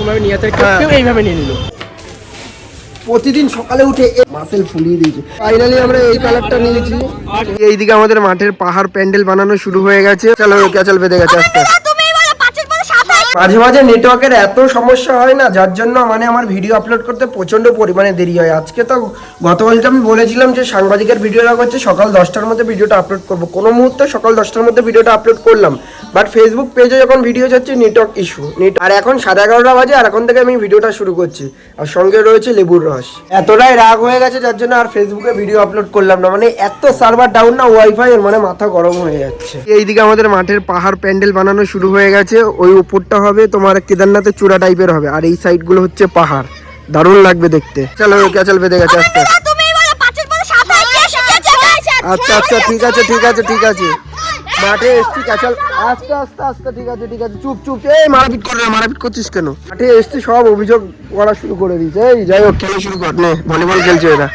ভাবে নিয়ে যেতে, কেউ এইভাবে নিয়ে নিল। প্রতিদিন সকালে উঠে মাসেল ফুলিয়ে দিয়েছে। ফাইনালি আমরা এই কালারটা নিয়েছি। এইদিকে আমাদের মাঠের পাহাড় প্যান্ডেল বানানো শুরু হয়ে গেছে। চলো ক্যাচাল বেঁধে গেছে আস্তে। মাঝে মাঝে নেটওয়ার্কের এত সমস্যা হয় না, যার জন্য মানে আমার ভিডিও আপলোড করতে প্রচন্ড পরিমাণে দেরি হয়। আজকে তো গতকালকে আমি বলেছিলাম যে সাংবাদিকের ভিডিওটা করছে সকাল 10টার মধ্যে ভিডিওটা আপলোড করব, কোনো মুহূর্তে সকাল 10টার মধ্যে ভিডিওটা আপলোড করলাম, বাট ফেসবুক পেজে যখন ভিডিও যাচ্ছে নেটওয়ার্ক ইস্যু আর এখন 11:30 বাজে আর এখন থেকে আমি ভিডিওটা শুরু করছি, আর সঙ্গে রয়েছে লেবুর রস। এতটাই রাগ হয়ে গেছে যার জন্য আর ফেসবুকে ভিডিও আপলোড করলাম না, মানে এত সার্ভার ডাউন না ওয়াইফাই এর, মানে মাথা গরম হয়ে যাচ্ছে। এইদিকে আমাদের মাঠের পাহাড় প্যান্ডেল বানানো শুরু হয়ে গেছে। ওই উপরটা হবে তোমার কেদারনাথের চূড়া টাইপের হবে, আর এই সাইড গুলো হচ্ছে পাহাড়, দারুণ লাগবে দেখতে। চলো ক্যাচাল বেঁধে গেছে আস্তে। আচ্ছা আচ্ছা ঠিক আছে ঠিক আছে ঠিক আছে, মাঠে এসছি ক্যাচাল আস্তে আস্তে আস্তে, ঠিক আছে ঠিক আছে, চুপ চুপ। এই মারপিট করে না, মারপিট করছিস কেন? মাঠে এসছি সব অভিযোগ করা শুরু করে দিয়েছে। এই যাই হোক খেলা শুরু কর, নে ভলিবল খেলছে এরা।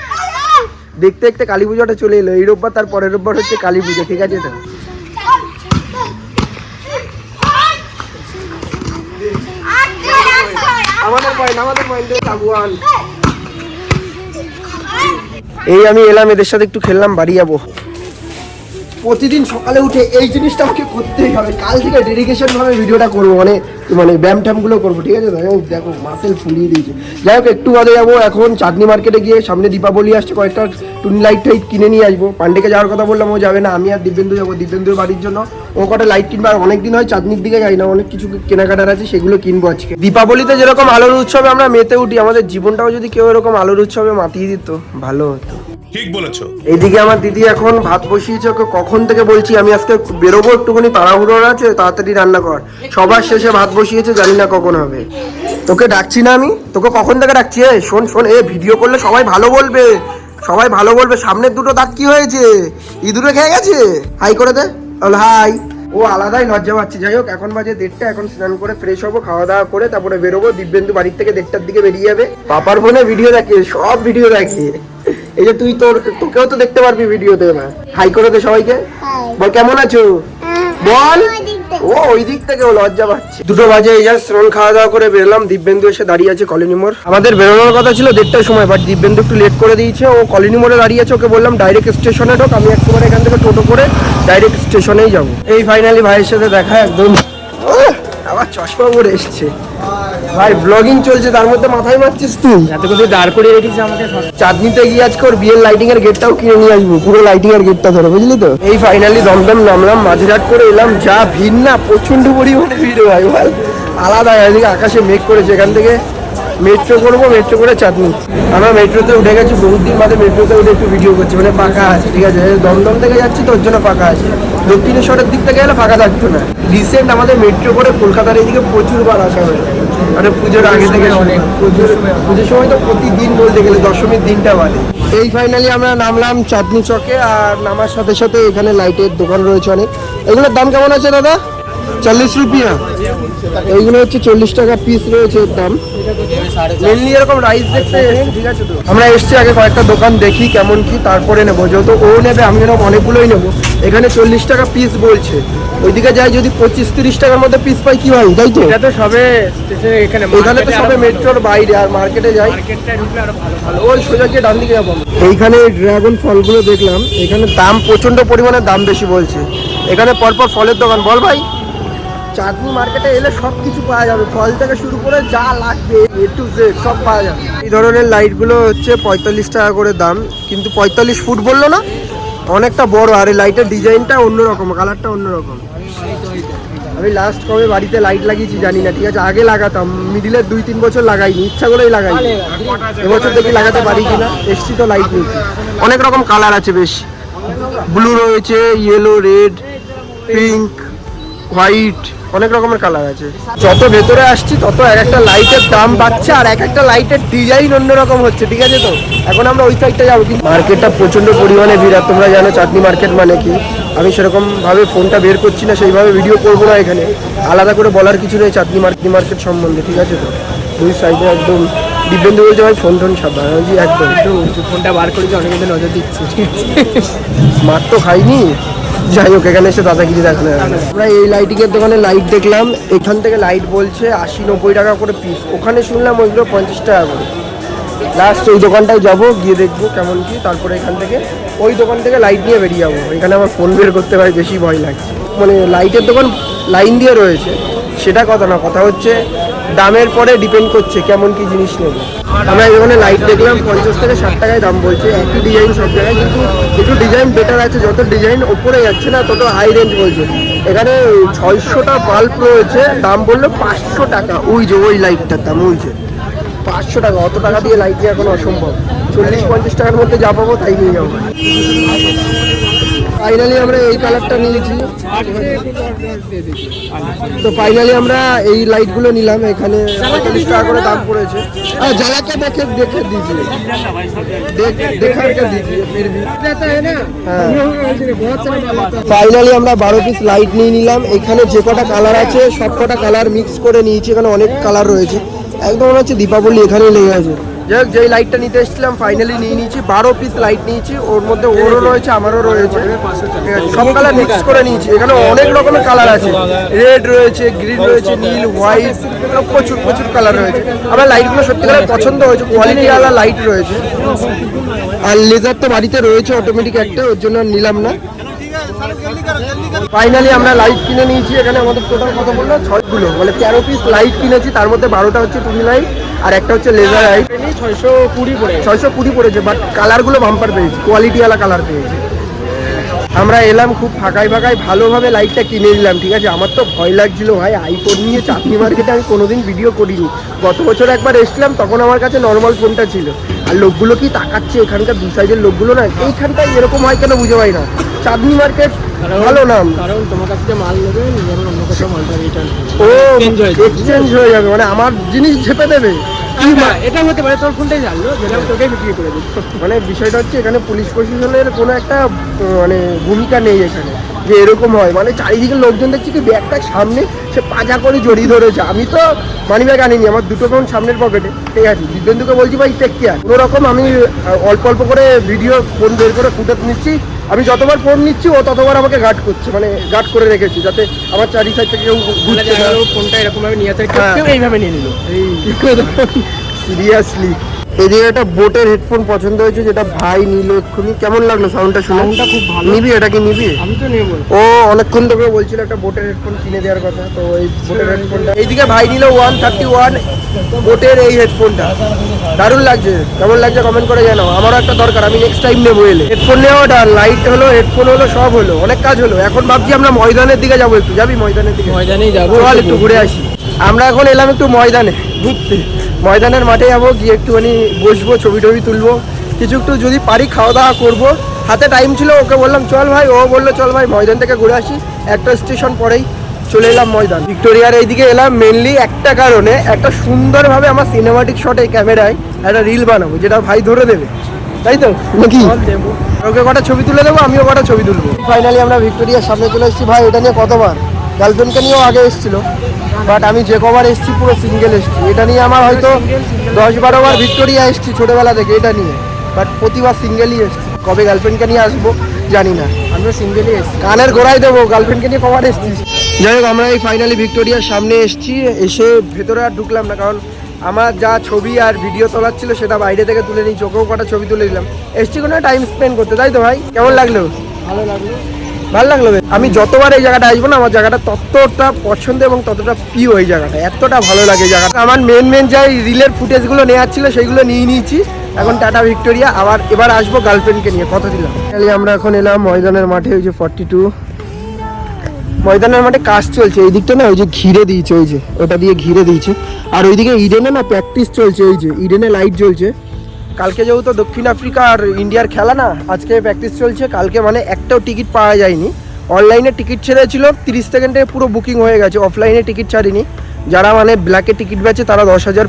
দেখতে দেখতে কালী পুজোটা চলে এলো, এই রোববার তার পরের রোববার হচ্ছে কালী পুজো, ঠিক আছে? তো আমাদের পয়েন্ট তাগুয়ান। এই আমি এলাম, এদের সাথে একটু খেললাম, বাড়ি যাবো। প্রতিদিন সকালে উঠে এই জিনিসটা আমাকে করতেই হবে। কাল থেকে ডেডিকেশন ভাবে ভিডিওটা করবো, মানে ব্যায়াম ট্যামগুলো করবো, ঠিক আছে? দেখো মাসেল ফুলিয়ে দিয়েছে। যাই হোক একটু বাদে যাবো এখন চাঁদনি মার্কেটে গিয়ে, সামনে দীপাবলি আসছে, কয়েকটা টুনি লাইট টাইট কিনে নিয়ে আসবো। পান্ডেকে যাওয়ার কথা বললাম, ও যাবে না, আমি আর দিব্যেন্দু যাবো দিব্যেন্দুর বাড়ির জন্য। ও কটা লাইট কিনবো, আর অনেকদিন হয় চাঁদনির দিকে যাই না, অনেক কিছু কেনাকাটার আছে, সেগুলো কিনবো আজকে। দীপাবলিতে যেরকম আলোর উৎসবে আমরা মেতে উঠি, আমাদের জীবনটাও যদি কেউ এরকম আলোর উৎসবে মাতিয়ে দিত ভালো হতো। ঠিক বলেছো। এইদিকে আমার দিদি এখন ভাত বসিয়েছে, ওকে কখন থেকে বলছি আমি আজকে বেরোবো, একটুখানি তাড়াহুড়ো আছে, তাড়াতাড়ি রান্না কর। সবার শেষে ভাত বসিয়েছে, জানি না কখন হবে। তোকে ডাকছি না আমি, তোকে কখন থেকে ডাকছি? শোন শোন, ভিডিও করলে সবাই ভালো বলবে, সবাই ভালো বলবে। সামনের দুটো দাঁত কি হয়েছে? ইঁদুরে খেয়ে গেছে? হাই করে দে, হাই। ও আলাদাই লজ্জা পাচ্ছে। যাই হোক এখন বাজে 1:30, এখন স্নান করে ফ্রেশ হবো, খাওয়া দাওয়া করে তারপরে বেরোবো। দিব্যেন্দু বাড়ির থেকে 1:30টার দিকে বেরিয়ে যাবে। পাপার ফোনে ভিডিও দেখে, সব ভিডিও দেখে। এই যে তোকেও তো দেখতে পারবি ভিডিওতে না। হাই করে দে সবাইকে, বল কেমন আছো বল। ও ওই দিক থেকে ও লজ্জা পাচ্ছে। 2টো বাজে, এই যা স্নান খাওয়া দাওয়া করে বেরোলাম। দিব্যেন্দু এসে দাঁড়িয়ে আছে কলোনি মোড়। আমাদের বেরোনোর কথা ছিল 1:30টার সময়, বাট দিব্যেন্দু একটু লেট করে দিয়েছে। ও কলোনি মোড়ে দাঁড়িয়ে আছে, ওকে বললাম ডাইরেক্ট স্টেশনে ঢোক, আমি একেবারে এখান থেকে টোটো করে ডাইরেক্ট স্টেশনেই যাবো। এই ফাইনালি ভাইয়ের সাথে দেখা, একদম আবার চশমা পরে এসছে। ভাই ব্লগিং চলছে, তার মধ্যে মাথায় মারছিস তুই? এত কিছু দাঁড় করিয়ে রেখেছি আমাকে। চাঁদনিতে গিয়ে আজকে ওর বিয়ের লাইটিং এর গেটটাও কিনে নিয়ে আসবো, পুরো লাইটিং এর গেটটা ধরে, বুঝলি তো? এই ফাইনালি দমদম নামলাম, মাঝেরহাট করে এলাম। যা ভিড় না, প্রচন্ড পরিমাণে ভিড় ভাই, বল আলাদা। এদিকে আকাশে মেঘ করেছে, এখান থেকে মেট্রো করবো, মেট্রো করে চাঁদনি। আমরা মেট্রোতে উঠে গেছি, বহুত দিন বাদে মেট্রোতে উঠে একটু ভিডিও করছি, মানে ফাঁকা আছে, ঠিক আছে? দমদম থেকে যাচ্ছি তো ওর জন্য ফাঁকা আছে, দক্ষিণেশ্বরের দিক থেকে গেলে ফাঁকা থাকতো না। রিসেন্ট আমাদের মেট্রো করে কলকাতার এইদিকে প্রচুর বার আসা হয়েছে, মানে পুজোর আগে থেকে অনেক। পুজোর সময় তো প্রতিদিন বলতে গেলে দশমীর দিনটা বাদে। এই ফাইনালি আমরা নামলাম চাঁদনি চকে, আর নামার সাথে সাথে এখানে লাইটের দোকান রয়েছে অনেক। এগুলোর দাম কেমন আছে দাদা? 40 রুপিয়া। এইগুলো হচ্ছে 40 টাকা পিস রয়েছে এর দাম। মেনলি এরকম রাইস দেখতে, ঠিক আছে? তো আমরা এসছি আগে কয়েকটা দোকান দেখি কেমন কি, তারপরে নেবো। যেহেতু ও নেবে, আমি এরকম অনেকগুলোই নেবো। এখানে 40 টাকা পিস বলছে, ওইদিকে যাই যদি 25-30 টাকার মধ্যে পিস পাই কি হয়, তাই তো? এটা তো সবে এখানে তো সবে মেট্রোর বাইরে, আর মার্কেটে যাই, মার্কেটটা ঢুকলে আরো ভালো। ওই সোজা গিয়ে ডান দিকে যাবো। এইখানে ড্রাগন ফলগুলো দেখলাম, এখানে দাম প্রচন্ড পরিমাণে দাম বেশি বলছে। এখানে পরপর ফলের দোকান। বল ভাই, চাঁদনি মার্কেটে এলে সব কিছু পাওয়া যাবে, ফল থেকে শুরু করে যা লাগবে A to Z সব পাওয়া যাবে। এই ধরনের লাইটগুলো হচ্ছে 45 টাকা করে দাম, কিন্তু 45 ফুট বললো না, অনেকটা বড়। আর এই লাইটের ডিজাইনটা অন্যরকম, কালারটা অন্যরকম। আমি লাস্ট কবে বাড়িতে লাইট লাগিয়েছি জানি না, ঠিক আছে? আগে লাগাতাম, মিডিলের 2-3 বছর লাগাইনি, ইচ্ছা করেই লাগাইনি। এবছর দেখি লাগাতে পারি কিনা। এসছি তো লাইট নিয়েছি, অনেক রকম কালার আছে, বেশ ব্লু রয়েছে, ইয়েলো, রেড, পিঙ্ক, হোয়াইট, অনেক রকমের কালার আছে। যত ভেতরে আসছি তত এক একটা লাইটের দাম বাড়ছে, আর এক একটা লাইটের ডিজাইন অন্যরকম হচ্ছে, ঠিক আছে? তো এখন আমরা ওই সাইডটা যাবো। কিন্তু মার্কেটটা প্রচন্ড পরিমাণে ভিড়, আর তোমরা জানো চাঁদনি মার্কেট মানে কি। আমি সেরকম ভাবে ফোনটা বের করছি না, সেইভাবে ভিডিও করবো না। এখানে আলাদা করে বলার কিছু নেই চাঁদনি মার্কেট সম্বন্ধে, ঠিক আছে? তো দুই সাইডে একদম। দিব্যেন্দু বলছে ভাই ফোন টোন সাবধান, একদম ফোনটা বার করেছি, অনেক নজর দিচ্ছি। মার তো খাইনি, যাই হোক, এখানে এসে দাদাগিরি দেখানো যাবে না। আমরা এই লাইটিংয়ের দোকানে লাইট দেখলাম, এখান থেকে লাইট বলছে 80-90 টাকা করে পিস, ওখানে শুনলাম ওইগুলো 50 টাকা করে। লাস্ট ওই দোকানটায় যাবো, গিয়ে দেখবো কেমন কি, তারপরে এখান থেকে ওই দোকান থেকে লাইট নিয়ে বেরিয়ে যাবো। এখানে আমার ফোন বের করতে ভাই বেশি ভয় লাগছে। মানে লাইটের দোকান লাইন দিয়ে রয়েছে সেটা কথা না, কথা হচ্ছে দামের পরে ডিপেন্ড করছে কেমন কি জিনিস নেবো। আমরা এই দোকানে লাইট দেখলাম 50 থেকে 60 টাকায় দাম বলছে, একই ডিজাইন সব জায়গায়, কিন্তু একটু ডিজাইন বেটার আছে। যত ডিজাইন ওপরে যাচ্ছে না তত হাই রেঞ্জ বলছে। এখানে 600টা বাল্ব রয়েছে, দাম বললো 500 টাকা। ওই যে ওই লাইটটার দাম ওই যে 500 টাকা। অত টাকা দিয়ে লাইট নিয়ে এখন অসম্ভব। 40-50 টাকার মধ্যে যা পাবো তাই নিয়ে যাবো। ফাইনালি আমরা এই কালারটা নিয়েছি, তো ফাইনালি আমরা এই লাইটগুলো নিলাম। এখানে 40 টাকা করে দাম পড়েছে। জ্বালাকে দেখে দেখে দিয়েছি, দেখাকে দিয়েছি। ফাইনালি আমরা 12 পিস লাইট নিয়ে নিলাম। এখানে যে কটা কালার আছে সব কটা কালার মিক্স করে নিয়েছি। এখানে অনেক কালার রয়েছে, একদম মনে হচ্ছে দীপাবলি এখানেই লেগে আছে। যাই হোক, যেই লাইটটা নিতে এসেছিলাম ফাইনালি নিয়ে নিয়েছি। 12 পিস লাইট নিয়েছি, ওর মধ্যে ওরও রয়েছে আমারও রয়েছে, সব কালার মিক্স করে নিয়েছি। এখানে অনেক রকমের কালার আছে, রেড রয়েছে, গ্রিন রয়েছে, নীল, হোয়াইট, প্রচুর প্রচুর কালার রয়েছে। আমার লাইটগুলো সত্যিকারের পছন্দ হয়েছে, কোয়ালিটি আলা লাইট রয়েছে। আর লেজার তো বাড়িতে রয়েছে অটোমেটিক একটা, ওর জন্য নিলাম না। ফাইনালি আমরা লাইট কিনে নিয়েছি। এখানে আমাদের টোটাল কত বললো 6গুলো, মানে 13 পিস লাইট কিনেছি। তার মধ্যে 12টা হচ্ছে টুনি লাইট আর একটা হচ্ছে লেজার লাইট। 620 পড়েছে, বাট কালারগুলো বাম্পার পেয়েছি, কোয়ালিটি ওয়ালা কালার পেয়েছি। আমরা এলাম খুব ফাঁকায় ফাঁকায়, ভালোভাবে লাইটটা কিনে নিলাম। ঠিক আছে, আমার তো ভয় লাগছিল ভাই, আইফোন নিয়ে চাঁদনি মার্কেটে আমি কোনোদিন ভিডিও করিনি। গত বছর একবার এসেছিলাম, তখন আমার কাছে নর্মাল ফোনটা ছিল। আর লোকগুলো কি তাকাচ্ছে, এখানকার দু সাইডের লোকগুলো না, এইখানটায় এরকম হয় কেন বুঝে পাই না। চাঁদনি মার্কেট ভালো নাম, কারণ তোমার কাছ থেকে মাল নেবে, যেমন অন্য কোথাও মালটা রিটার্ন ও এক্সচেঞ্জ হয়ে যাবে, মানে আমার জিনিস ঝেপে দেবে। এটা হতে পারে, তোর ফোনটাই জানলো যেটা তোকে বিক্রি করে দিই। মানে বিষয়টা হচ্ছে এখানে পুলিশ প্রশাসনের কোনো একটা মানে ভূমিকা নেই এখানে, যে এরকম হয়। মানে চারিদিকে লোকজন দেখছি কি ব্যাগটা সামনে সে পাজা করে জড়িয়ে ধরেছে। আমি তো মানি ব্যাগ আনিনি, আমার দুটো ফোন সামনের পকেটে, ঠিক আছে। দিব্যেন্দুকে বলছি ভাই টেক কেয়ার। কোনো রকম আমি অল্প অল্প করে ভিডিও ফোন বের করে ফুটেজ নিচ্ছি। আমি যতবার ফোন নিচ্ছি ও ততবার আমাকে গার্ড করছে, মানে গার্ড করে রেখেছি যাতে আমার চারি সাইড থেকে কেউ ঘুরছে না। ফোনটা এরকম ভাবে নিয়ে আসে, কেউ এইভাবে নিয়ে নিল। এই সিরিয়াসলি এদিকে একটা বোটের হেডফোন পছন্দ হয়েছে, যেটা ভাই নিল এক্ষুনি। কেমন লাগলো সাউন্ডটা শুনে? সাউন্ডটা খুব ভালো। নিবি এটা? কি নিবি? আমি তো নেব। ও অনেকক্ষণ ধরে বলছিল একটা বোটের হেডফোন কিনে দেওয়ার কথা, তো এই বোটের হেডফোনটা। এইদিকে ভাই নিল 131 বোটের এই হেডফোনটা, দারুণ লাগছে। কেমন লাগছে কমেন্ট করে জানাও। আমারও একটা দরকার, আমি নেক্সট টাইম নেবো এলে। হেডফোন নেওয়াটা, লাইট হলো, হেডফোন হলো, সব হলো, অনেক কাজ হলো। এখন ভাবছি আমরা ময়দানের দিকে যাবো। একটু যাবি ময়দানের দিকে? ময়দানেই যাবো, চল একটু ঘুরে আসি। আমরা এখন এলাম একটু ময়দানে ঘুরতে। ময়দানের মাঠে যাবো, গিয়ে একটুখানি বসবো, ছবি টবি তুলবো, কিছু একটু যদি পারি খাওয়া দাওয়া করবো। হাতে টাইম ছিল, ওকে বললাম চল ভাই, ও বললো চল ভাই ময়দান থেকে ঘুরে আসি। একটা স্টেশন পরেই চলে এলাম ময়দান। ভিক্টোরিয়ার এইদিকে এলাম মেনলি একটা কারণে, একটা সুন্দরভাবে আমার সিনেমাটিক শটে ক্যামেরায় একটা রিল বানাবো, যেটা ভাই ধরে দেবে, তাই তো নাকি? ওকে কটা ছবি তুলে দেবো, আমিও কটা ছবি তুলবো। ফাইনালি আমরা ভিক্টোরিয়ার সামনে চলে এসেছি। ভাই এটা নিয়ে কতবার, গার্লফ্রেন্ডকে নিয়েও আগে এসেছিলো, বাট আমি যে কবার এসেছি পুরো সিঙ্গেল এসেছি। এটা নিয়ে আমার হয়তো 10-12 বার ভিক্টোরিয়া এসেছি ছোটোবেলা থেকে এটা নিয়ে, বাট প্রতিবার সিঙ্গেলই এসেছি। কবে গার্লফ্রেন্ডকে নিয়ে আসবো জানি না, আমরা সিঙ্গেলই এসেছি। কানের গোড়ায় দেবো, গার্লফ্রেন্ডকে নিয়ে কবার এসেছি। যাই হোক, আমরা এই ফাইনালি ভিক্টোরিয়ার সামনে এসেছি। এসে ভেতরে আর ঢুকলাম না, কারণ আমার যা ছবি আর ভিডিও তোলার ছিল সেটা বাইরে থেকে তুলে নিই। চোখেও কটা ছবি তুলে দিলাম। এসছি কোনো টাইম স্পেন্ড করতে, তাই তো ভাই? কেমন লাগলো? ভালো লাগলো, ভালো লাগলো। আমি যতবার এই জায়গাটা আসবো না, আমার জায়গাটা ততটা পছন্দ এবং ততটা প্রিয়। এই জায়গাটা এতটা ভালো লাগে। এই জায়গাটা আমার মেন যাই রিলের ফুটেজগুলো নেওয়ার ছিল সেইগুলো নিয়ে নিয়েছি। এখন টাটা ভিক্টোরিয়া, আবার এবার আসবো গার্লফ্রেন্ডকে নিয়ে, কথা দিলাম। আমরা এখন এলাম ময়দানের মাঠে, ওই যে 42 ময়দানের মাঠে কাজ চলছে। এই দিকটা না ওই যে ঘিরে দিয়েছে, ওই যে ওটা দিয়ে ঘিরে দিয়েছে। আর ওইদিকে ইডেনে না প্র্যাকটিস চলছে, ওই যে ইডেনে লাইট জ্বলছে। কালকে যেহেতু দক্ষিণ আফ্রিকা আর ইন্ডিয়ার খেলা না, আজকে প্র্যাকটিস চলছে। কালকে মানে একটাও টিকিট পাওয়া যায়নি। অনলাইনে টিকিট ছেড়েছিল, 30 সেকেন্ডে পুরো বুকিং হয়ে গেছে। অফলাইনে টিকিট ছাড়িনি। যারা মানে ব্ল্যাকে টিকিট বেচে তারা 10,000